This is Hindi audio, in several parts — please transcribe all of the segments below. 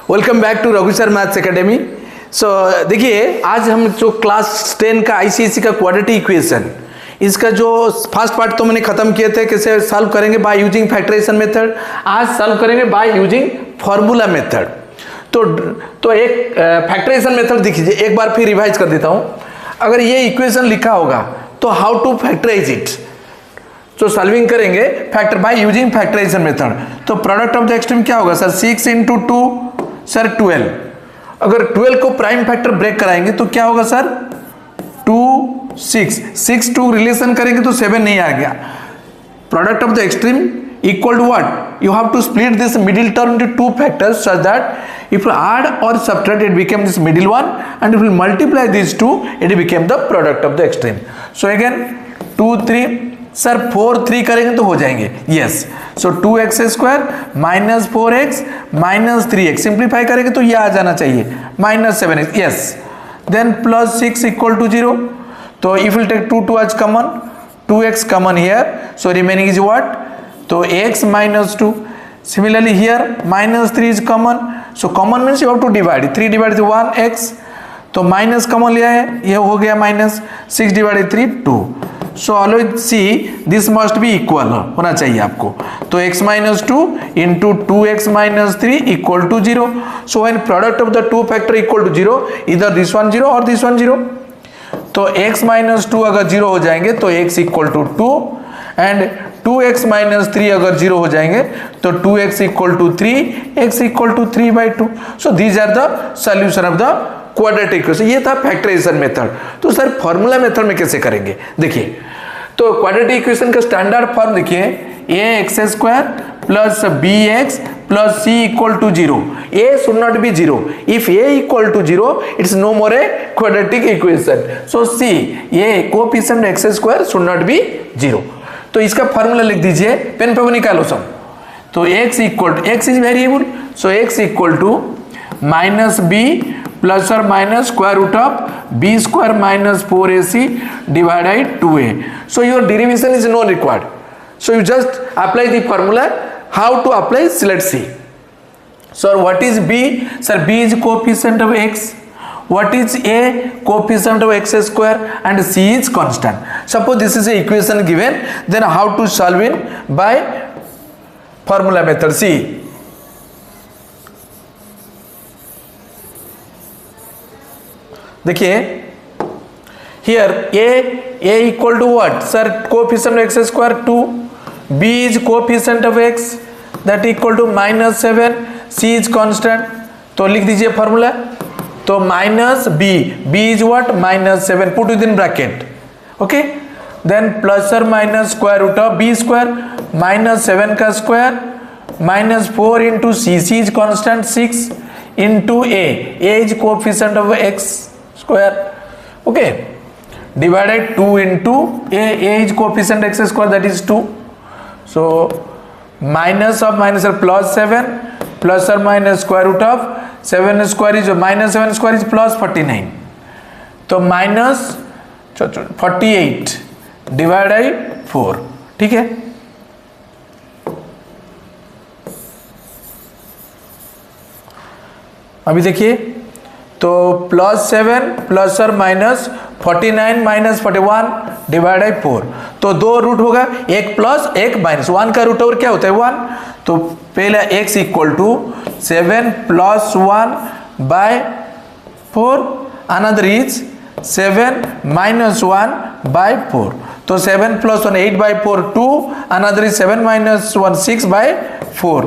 Welcome back to Raghu sir maths academy. So देखिए, आज हम जो क्लास 10 का आईसीएसई का क्वाड्रेटिक इक्वेशन, इसका जो फर्स्ट पार्ट तो मैंने खत्म किए थे, कैसे सॉल्व करेंगे बाय यूजिंग फैक्टराइजेशन मेथड। आज सॉल्व करेंगे बाय यूजिंग फॉर्मूला मेथड। तो एक फैक्टराइजेशन मेथड देखिए, एक बार फिर रिवाइज कर देता हूँ। अगर ये इक्वेशन लिखा होगा तो हाउ टू फैक्टराइज इट, तो सॉल्विंग करेंगे factor by using factorisation method. तो प्रोडक्ट ऑफ द एक्सट्रीम क्या होगा सर? 6 into 2 sir 12। अगर 12 को प्राइम फैक्टर ब्रेक कराएंगे तो क्या होगा सर? 2 6 2 रिलेशन करेंगे तो 7 नहीं आ गया। Product of the extreme equal to what? You have to split this middle term into two factors such that if you add or subtract, it becomes this middle one, and if you multiply these two, it became the product of the extreme. So again 2 3 sir 4 3 करेंगे तो हो जाएंगे। Yes. So 2x square minus 4x minus 3x simplify करेंगे तो ये आ जाना चाहिए minus 7x. Yes. Then plus 6 equal to 0. तो if you take 2 as common, 2x common here, so remaining is what? तो x minus 2. Similarly here minus 3 is common, so common means you have to divide. 3 divided 1x, तो माइनस कॉमन लिया है, ये हो गया minus 6 divided 3 2. So always see this must be equal होना चाहिए आपको. तो x minus 2 into 2x minus 3 equal to 0. So when product of the two factor equal to 0, इधर दिस वन 0 और दिस वन 0. तो x माइनस 2 अगर 0 हो जाएंगे तो x equal to 2, and 2x minus 3 अगर 0 हो जाएंगे तो 2x equal to 3, x equal to 3/2. So these are the solution of the quadratic equation. ये था फैक्टराइजेशन मेथड. तो सर फॉर्मूला मेथड में कैसे करेंगे? देखिए, तो क्वाड्रेटिक इक्वेशन का स्टैंडर्ड फॉर्म देखिए, ax² plus bx plus c equal to 0. a should not be 0. If a equal to 0, it's no more a quadratic equation. So c, a coefficient x² should not be 0. तो इसका फॉर्मूला लिख दीजिए, पेन पे वो निकालो सब. तो x is variable, so x equal to minus b plus और minus square root of b square minus 4ac divided 2a. So your derivation is not required. So you just apply the formula. How to apply? Let's see. Sir what is b? Sir b is coefficient of x. What is a? Coefficient of x square, and c is constant. Suppose this is a equation given, then how to solve it? By formula method. See, देखिए here a equal to what? Sir, coefficient of x square 2. b is coefficient of x, that equal to minus 7. c is constant. तो लिख दीजिए फॉर्मूला. तो minus b is what? Minus 7. Put within bracket. Okay, then plus और minus square root of b square minus 7 का square minus 4 into c is constant 6 into a is coefficient of x square. Okay, divided 2 into a is coefficient x square, that is 2. So minus of minus plus 7 plus और minus square root of 7 square is minus 7 square is plus 49. तो माइनस 48 डिवाइडेड 4. ठीक है, अभी देखिए, तो प्लस 7 प्लस और माइनस 49 माइनस 41 डिवाइडेड 4. तो दो रूट होगा, एक प्लस एक माइनस. 1 का रूट ओवर क्या होता है? 1. तो पहला x equal to 7 plus 1/4, another is 7 minus 1/4. तो 7 प्लस 1 8/4 2, अनदर इज 7 माइनस 1 6/4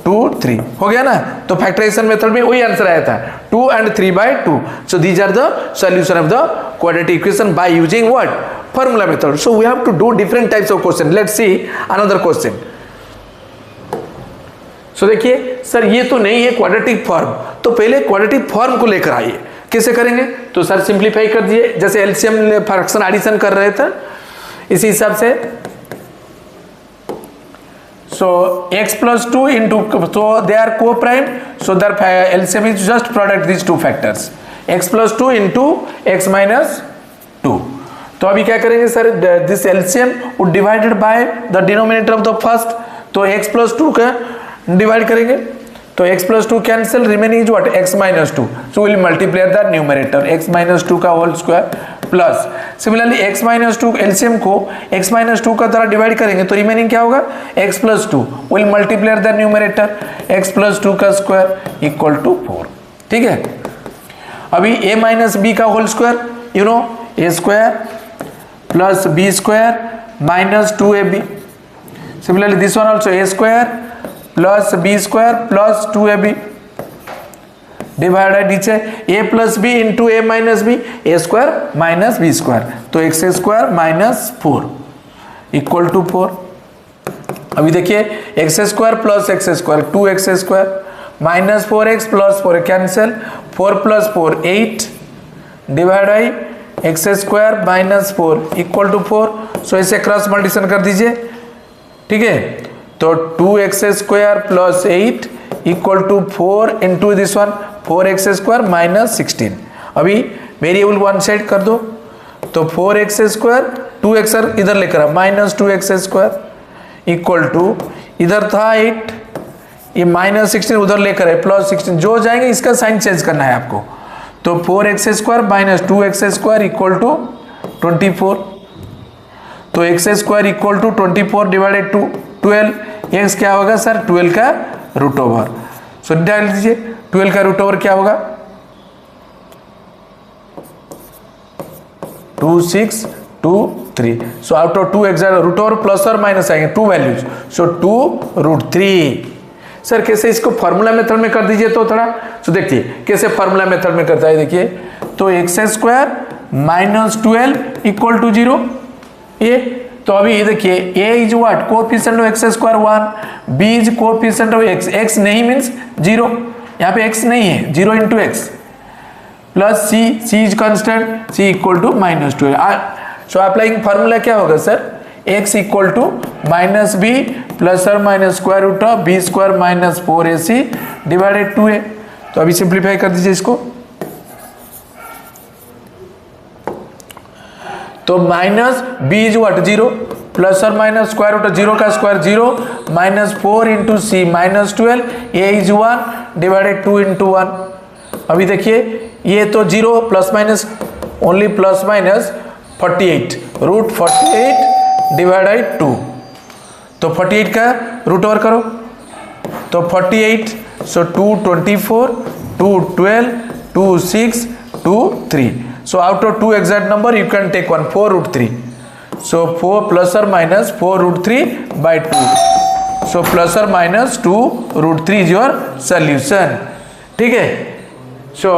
2 3. हो गया ना? तो फैक्टराइजेशन मेथड में वही आंसर आया था, 2 and 3/2. So these are the solution of the quadratic equation by using what? Formula method. So we have to do different types of question. Let's see another question. So देखिए सर, ये तो नहीं है क्वाड्रेटिक फॉर्म, तो पहले क्वाड्रेटिक फॉर्म को लेकर आइए. कैसे करेंगे? तो सर सिंप्लीफाई कर दिए, जैसे एलसीएम फ्रैक्शन एडिशन कर रहे थे इसी हिसाब से. सो x plus 2 into, so they are co-prime, so their LCM is just product these two factors, x plus 2 into x minus 2. तो अभी क्या करेंगे sir? This LCM would divided by the denominator of the first. तो x plus 2 का डिवाइड करेंगे तो x plus 2 cancel, remaining is what? x minus 2. So we will multiply the numerator, x minus 2 का whole square plus similarly x minus 2 LCM को x minus 2 का द्वारा डिवाइड करेंगे तो रिमेनिंग क्या होगा? x plus 2 will multiply the numerator, x plus 2 का स्क्वायर इक्वल टू 4. ठीक है, अभी a minus b का whole square, you know a square plus b square minus 2ab. Similarly this one also a square plus b square plus 2ab divided नीचे a plus b into a minus b, a square minus b square, तो x square minus 4 equal to 4. अभी देखिए x square plus x square 2x square minus 4x plus 4 cancel, 4 plus 4 8 divide by x square minus 4 equal to 4. So इसे क्रॉस मल्टीप्लिकेशन कर दीजिए. ठीक है, तो 2x square plus 8 equal to 4 into this one 4x square minus 16. अभी वेरिएबल वन साइड कर दो, तो 4x स्क्वायर 2x इधर लेकर आ minus 2x square equal to इधर था 8, ये माइनस 16 उधर लेकर है प्लस 16, जो जाएंगे इसका साइन चेंज करना है आपको. तो 4x square minus 2x square equal to 24. तो x square equal to 24 divided to 12, x क्या होगा सर? 12 का रूट ओवर. सो डाल दीजिए 12 का रूट ओवर क्या होगा? 2623. So out of 2 exact root over plus और माइनस आएंगे 2 वैल्यूज, सो 2√3. सर कैसे इसको फार्मूला मेथड में कर दीजिए तो थोड़ा. सो देखिए कैसे फार्मूला मेथड में करता है. देखिए तो x square minus 12 equal to 0. ये तो अभी ये देखिए a is what? Coefficient of x square 1, b is coefficient of x, x नहीं मींस 0, यहाँ पे x नहीं है, 0 into x plus c is constant, c equal to minus 12. So applying formula क्या होगा sir? x equal to minus b plus और minus square root of b square minus 4ac divided 2a. तो अभी सिंप्लीफाई कर दीजिए इसको. तो minus B is what? 0 plus और माइनस स्क्वायर रूट 0 का square 0 minus 4 into C minus 12, A is 1 divided 2 into 1. अभी देखिए ये तो 0 plus minus only plus minus 48 root 48 divided 2. तो 48 का रूट ओवर करो तो 48, सो 224 212 26 23. So out of 2 exact number you can take one 4√3. So 4 plus or minus 4√3 by 2. So plus or minus 2√3 is your solution. ठीक है. So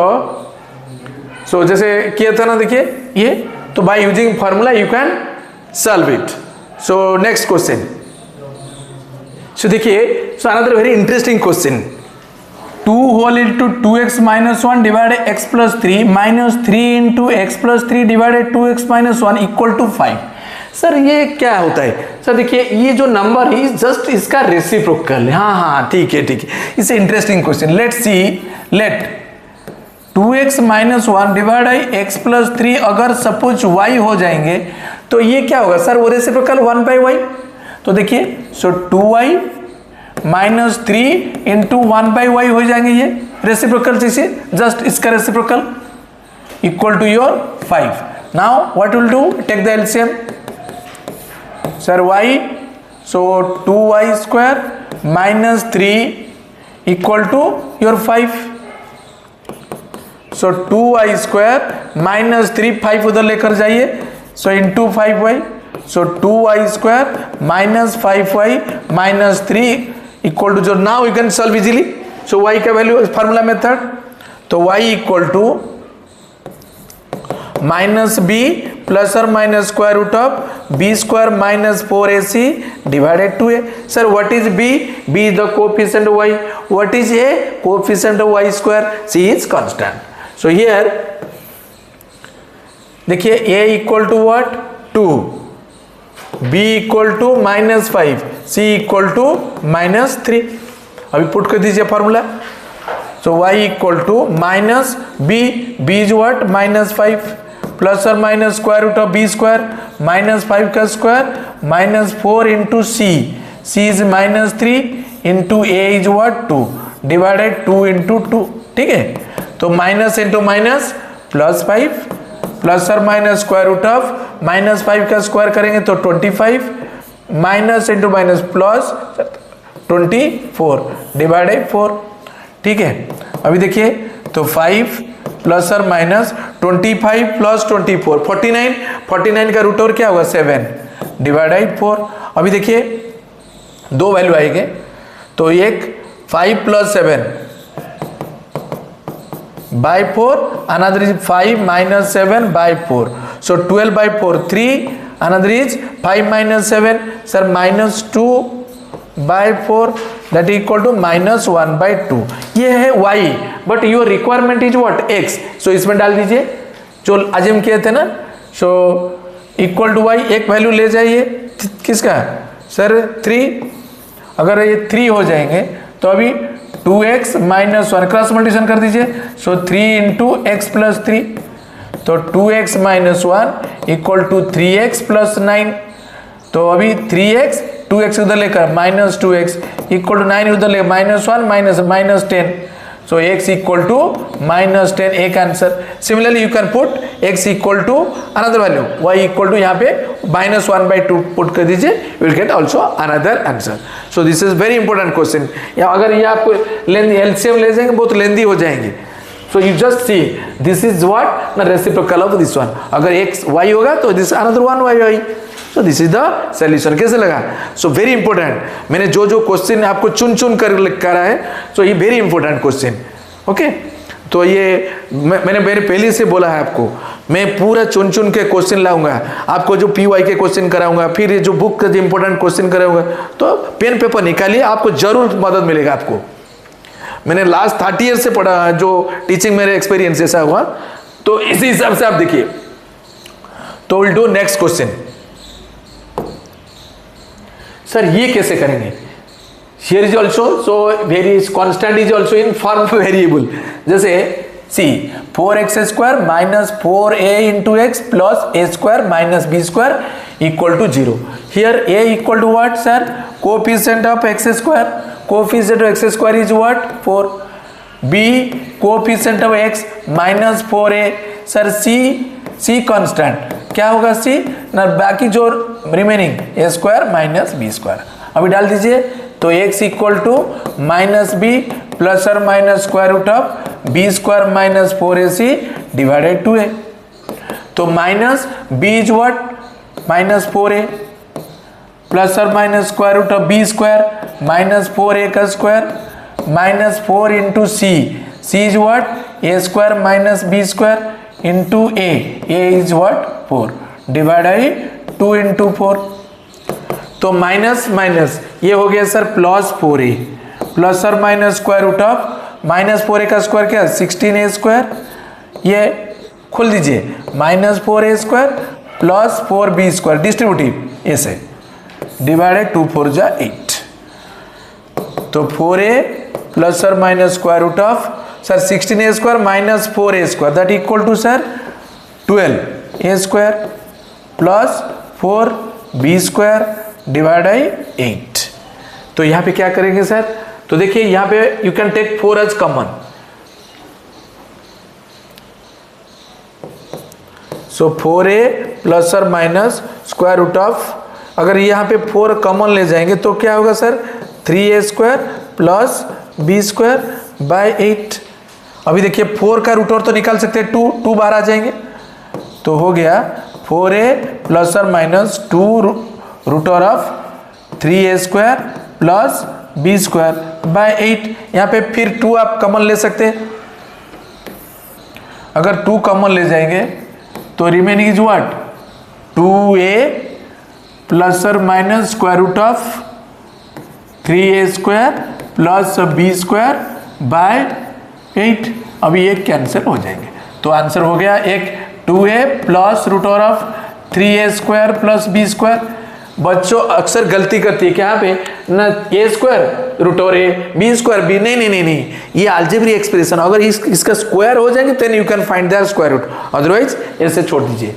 जैसे किया था ना, देखिए ये तो by using formula you can solve it. So next question. So देखिए, so another very interesting question. 2 whole into 2x minus 1 divided x plus 3 minus 3 into x plus 3 divided 2x minus 1 equal to 5. Sir ये क्या होता है? सर देखिए ये जो नंबर है जस्ट इसका रेसिप्रोकल. हाँ ठीक है. It's interesting question. Let's see, let 2x minus 1 divide x plus 3 अगर सपोज y हो जाएंगे तो ये क्या होगा सर? वो रेसिप्रोकल 1 by y. तो देखिए so 2y minus 3 into 1 by y हो जाएंगे ये रेसिप्रोकल. जैसे जस्ट इसका reciprocal equal to your 5. Now what will do? Take the LCM sir y, so 2y square minus 3 equal to your 5. So 2y square minus 3 5 उधर लेकर जाइए, so into 5y. So 2y square minus 5y minus 3 equal to जो now you can solve easily. So y का वैल्यू फार्मूला मेथड, तो y equal to minus b plus और minus square root of b square minus 4ac divided 2a. Sir what is b? b is the coefficient of y. What is a? Coefficient of y square. c is constant. So here देखिए a equal to what? 2, b equal to minus 5, c equal to minus 3. अभी पुट कर दीजिए formula. So y equal to minus b is what? Minus 5 plus और minus square root of b square minus 5 का square minus 4 into c is minus 3 into a is what? 2 divided 2 into 2, ठीक है। तो माइनस इंटू माइनस +5 प्लस और माइनस स्क्वायर रूट ऑफ -5 का स्क्वायर करेंगे तो 25 minus into minus plus 24 divided 4, ठीक है। अभी देखिए तो 5 प्लस और माइनस 25 प्लस 24 49 का रूट ओवर क्या होगा 7 डिवाइडेड 4। अभी देखिए दो वैल्यू आएंगे तो एक 5 plus 7 by 4, another is 5 minus 7 by 4, so 12 by 4 3, another is 5 minus 7 sir -2 by 4 that is equal to -1 by 2। ये है y but your requirement is what x, so इसमें डाल दीजिए जो अजम किए थे ना, so इक्वल टू y एक वैल्यू ले जाइए किसका सर 3, अगर ये 3 हो जाएंगे तो अभी 2x माइनस 1 क्रॉस मल्टीप्लिकेशन कर दीजिए, सो 3 इंटू एक्स प्लस 3, तो 2x minus 1 equal to 3x plus 9, तो अभी 3x 2x उधर लेकर माइनस 2x इक्वल टू 9 उधर लेकर -1 minus 10, so x equal to -10 एक answer. Similarly you can put x equal to another value y equal to यहाँ पे -1 by 2 पुट कर दीजिए, you will get also another answer. So this is very important question. या अगर ये आपको एलसीएम ले जाएंगे बहुत लेंदी हो जाएंगे, सो you just see this is what ना रेसिप्रोकल ऑफ दिस वन, अगर x y होगा तो this another one y। So this is the solution. कैसे लगा? सो वेरी इंपॉर्टेंट, मैंने जो जो क्वेश्चन आपको चुन चुन कर करा है, सो ये वेरी इंपॉर्टेंट क्वेश्चन, ओके। तो ये मैंने मेरे पहले से बोला है आपको, मैं पूरा चुन चुन के क्वेश्चन लाऊंगा, आपको जो PY के क्वेश्चन कराऊंगा, फिर ये जो बुक का जो इंपॉर्टेंट क्वेश्चन कराऊंगा, तो पेन पेपर निकालिए, आपको जरूर मदद मिलेगा आपको। मैंने लास्ट 30 ईयर से पढ़ा, जो टीचिंग मेरे एक्सपीरियंस ऐसा हुआ, तो इसी हिसाब से आप देखिए। तो will do next question. Sir ये कैसे करेंगे? Here is also, so varies, constant is also in form of variable. जैसे see 4x square minus 4a into x plus a square minus b square equal to 0. Here a equal to what sir? Coefficient of x square. Coefficient of x square is what? 4. b coefficient of x minus 4a. Sir c constant क्या होगा c ना, बाकी जो remaining a square minus b square। अभी डाल दीजिए तो x equal to -b plus और minus square root of b square minus 4ac divided 2a। तो minus b is what -4a plus और minus square root of b square minus 4a का square minus 4 into c is what a square minus b square into a is what 4 divided 2 into 4। तो माइनस माइनस ये हो गया सर +4a प्लस और minus square root of -4a का स्क्वायर क्या 16a स्क्वायर, ये खोल दीजिए -4a square plus 4b square distributive ऐसे डिवाइडेड 2 4 जा 8। तो 4a प्लस और minus square root of sir 16a square minus 4a square that equal to sir 12a square plus 4b square divide 8। तो यहां पे क्या करेंगे सर? तो देखिए यहां पे you can take 4 as common, so 4a plus और माइनस स्क्वायर रूट ऑफ, अगर यहां पे 4 कॉमन ले जाएंगे तो क्या होगा sir 3a square plus b square by 8। अभी देखिए 4 का रूट और तो निकाल सकते हैं, 2 बाहर आ जाएंगे, तो हो गया 4a प्लस और minus 2 root of 3a square plus b square by 8। यहाँ पे फिर 2 आप कॉमन ले सकते हैं, अगर 2 कॉमन ले जाएंगे तो remaining is what 2a plus और minus square root of 3a square plus b square by 8। अभी एक कैंसिल हो जाएंगे, तो आंसर हो गया एक 2a plus root of 3a square plus b square. बच्चों अक्सर गलती करती है कि यहाँ पे ना a square root over a b square b, नहीं, ये अलजेब्रिक एक्सप्रेशन, अगर इसका स्क्वायर हो जाएंगे then you can find the square root, otherwise ऐसे छोड़ दीजिए।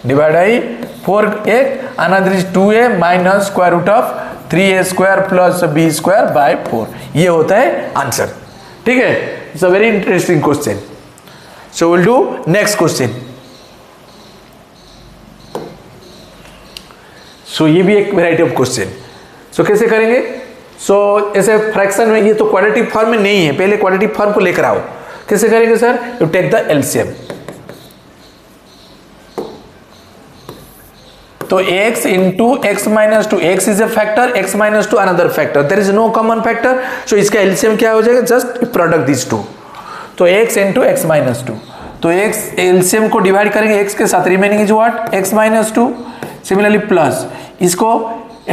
डिवाइड आई 4 एक another is 2a minus square root of 3a² plus b² by 4, ये होता है आंसर। ठीक है, it's a very interesting question. So will do next question. So ये भी एक वेराइटी ऑफ क्वेश्चन। सो कैसे करेंगे? सो ऐसे फ्रैक्शन में, ये तो क्वाड्रेटिक फॉर्म में नहीं है, पहले क्वाड्रेटिक फॉर्म को लेकर आओ। कैसे करेंगे sir? You take the LCM. तो x into x minus 2, x is a factor, x minus 2 another factor, there is no common factor, so इसका एलसीएम क्या हो जाएगा? Just product this two. तो x into x minus 2, तो x एलसीएम को डिवाइड करेंगे x के साथ, remaining is what? x minus 2। Similarly plus इसको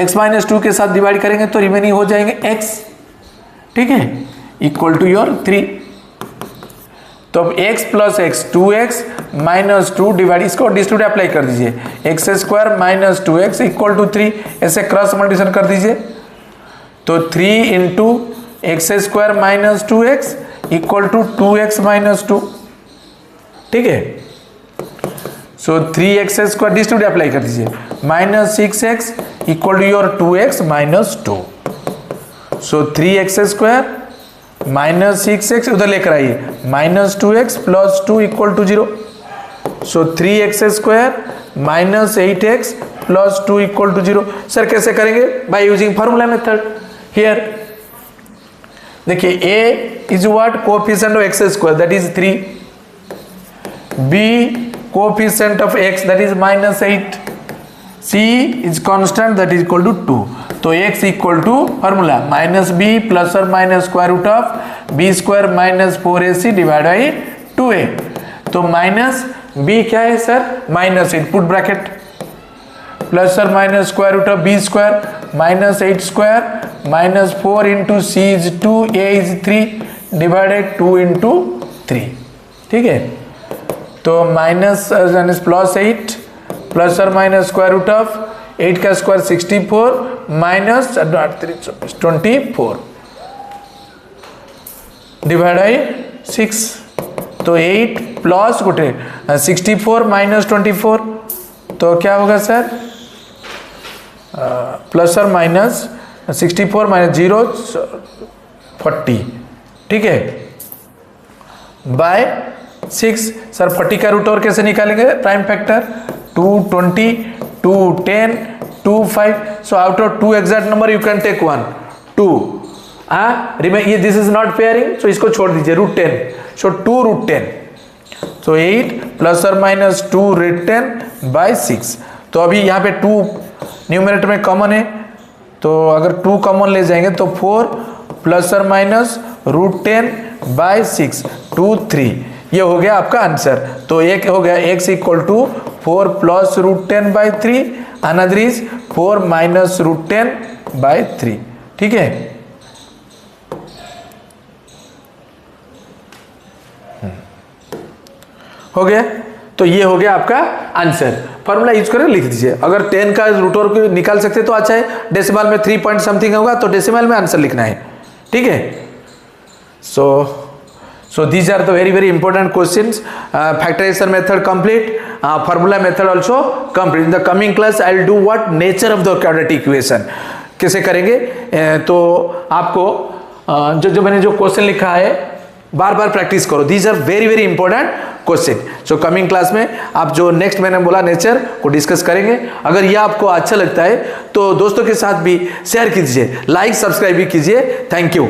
x minus 2 के साथ डिवाइड करेंगे तो रिमेनिंग हो जाएंगे x, ठीक है, इक्वल टू योर 3। तो अब x plus x 2x minus 2 divide, इसको डिस्ट्रीब्यूट अप्लाई कर दीजिए, x² minus 2x equal to 3, ऐसे क्रॉस मल्टीप्लिकेशन कर दीजिए। तो 3 into x² minus 2x equal to 2x minus 2, ठीक है। सो 3x² डिस्ट्रीब्यूट अप्लाई कर दीजिए, minus 6x equal to your 2x minus 2। So 3x² minus 6x उधर लेकर आइए, minus 2x plus 2 equal to 0। So 3x² minus 8x plus 2 equal to 0। Sir कैसे करेंगे? By using formula method. Here देखिए, a is what? Coefficient of x² that is 3, b coefficient of x that is minus 8, c is constant that is equal to 2। तो x इक्वल टू फॉर्मूला माइनस b प्लस और minus square root of b² minus 4ac divide by 2a। तो माइनस b क्या है sir? Minus 8, put bracket, plus और minus square root of b² minus 8² minus 4 into c is 2, a is 3 divided 2 into 3, ठीक है। तो माइनस प्लस 8 प्लस और माइनस स्क्वायर रूट ऑफ 8 का स्क्वायर 64 माइनस 24 डिवाइड बाई 6। तो 8 प्लस गोटे 64 माइनस 24, तो क्या होगा सर? प्लस और माइनस 64 माइनस 0 40, ठीक है, बाय 6। सर 40 का रूट और कैसे निकालेंगे? Prime factor 2 20 2 10 2 5। so out of 2 exact number you can take 1 2। ये this is not pairing, so इसको छोड़ दीजिए, root 10, so 2 root 10, so 8 plus और माइनस 2 रूट 10 बाई 6। तो अभी यहाँ पे 2 न्यूमरेटर में कॉमन है, तो अगर 2 कॉमन ले जाएंगे तो 4 प्लस और माइनस रूट 10 बाई 6 2 3, ये हो गया आपका आंसर। तो एक हो गया x equal to 4 plus root 10 by 3, another is 4 minus root 10 by 3, ठीक है। हो गया, तो ये हो गया आपका आंसर। फॉर्मूला यूज करें, लिख दीजिए। अगर 10 का रूट और निकाल सकते तो अच्छा है, डेसिमल में 3 पॉइंट समथिंग होगा तो डेसिमल में आंसर लिखना है, ठीक है। So these are the very important questions. Factorization method complete, formula method also complete. In the coming class I will do what? Nature of the quadratic equation कैसे करेंगे। तो आपको जो मैंने जो क्वेश्चन लिखा है बार बार प्रैक्टिस करो। These are very important question. So coming class में आप जो नेक्स्ट मैंने बोला नेचर को डिस्कस करेंगे। अगर यह आपको अच्छा लगता है तो दोस्तों के साथ भी शेयर कीजिए, लाइक सब्सक्राइब भी कीजिए। Thank you.